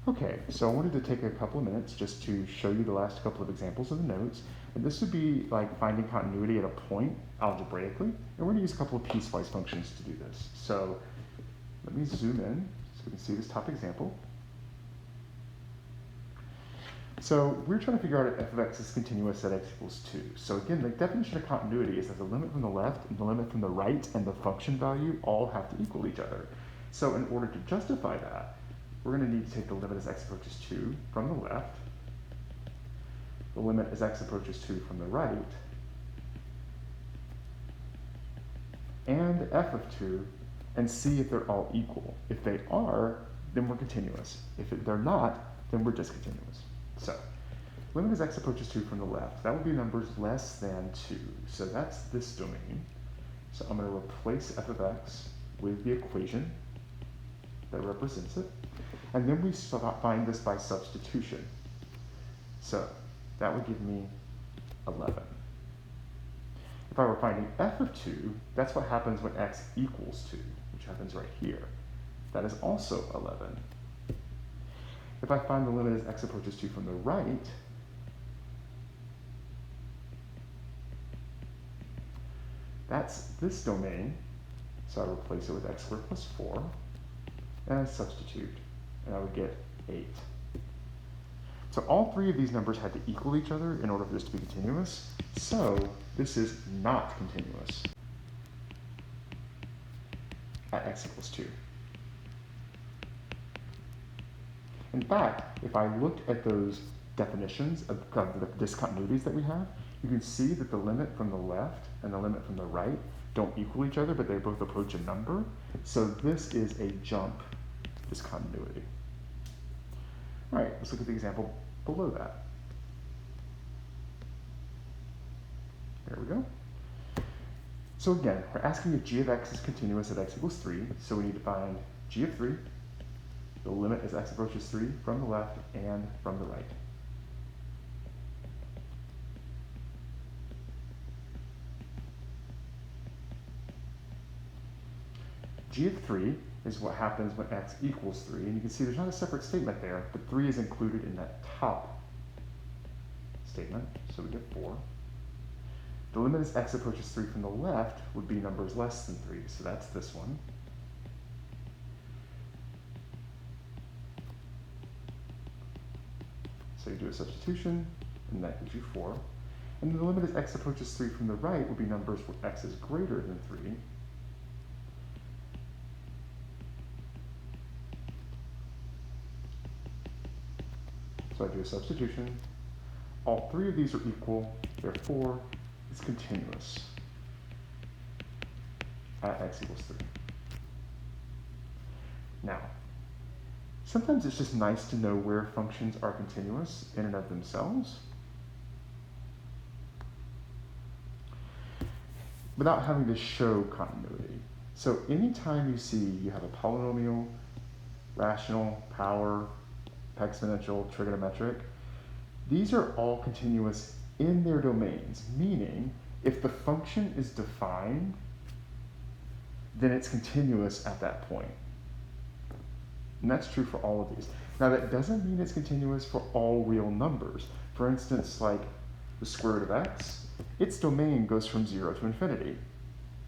Okay, so I wanted to take a couple of minutes just to show you the last couple of examples of the notes. And this would be like finding continuity at a point algebraically. And we're going to use a couple of piecewise functions to do this. So let me zoom in so we can see this top example. So we're trying to figure out if f of x is continuous at x equals 2. So again, the definition of continuity is that the limit from the left and the limit from the right and the function value all have to equal each other. So in order to justify that, we're going to need to take the limit as x approaches 2 from the left, the limit as x approaches 2 from the right, and f of 2, and see if they're all equal. If they are, then we're continuous. If they're not, then we're discontinuous. So, limit as x approaches 2 from the left, that would be numbers less than 2. So that's this domain. So I'm going to replace f of x with the equation that represents it. And then we find this by substitution. So that would give me 11. If I were finding f of 2, that's what happens when x equals 2, which happens right here. That is also 11. If I find the limit as x approaches 2 from the right, that's this domain. So I replace it with x squared plus 4, and I substitute, and I would get 8. So all three of these numbers had to equal each other in order for this to be continuous. So this is not continuous at x equals 2. In fact, if I looked at those definitions of the discontinuities that we have, you can see that the limit from the left and the limit from the right don't equal each other, but they both approach a number. So this is a jump discontinuity. All right, let's look at the example below that. There we go. So again, we're asking if g of x is continuous at x equals 3, so we need to find g of 3, the limit as x approaches 3 from the left and from the right. G of 3 is what happens when x equals 3, and you can see there's not a separate statement there, but 3 is included in that top statement, so we get 4. The limit as x approaches 3 from the left would be numbers less than 3, so that's this one. So you do a substitution, and that gives you 4. And then the limit as x approaches 3 from the right would be numbers where x is greater than 3. So I do a substitution. All three of these are equal, therefore it's continuous at x equals 3. Now, sometimes it's just nice to know where functions are continuous in and of themselves without having to show continuity. So anytime you see you have a polynomial, rational, power, exponential, trigonometric, these are all continuous in their domains, meaning if the function is defined, then it's continuous at that point. And that's true for all of these. Now that doesn't mean it's continuous for all real numbers. For instance, like the square root of x, its domain goes from 0 to infinity.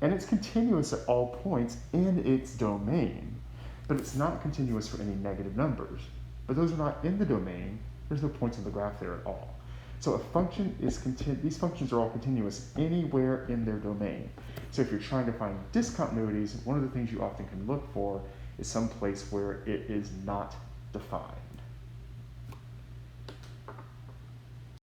And it's continuous at all points in its domain, but it's not continuous for any negative numbers. But those are not in the domain, there's no points on the graph there at all. So a function is these functions are all continuous anywhere in their domain. So if you're trying to find discontinuities, one of the things you often can look for is some place where it is not defined.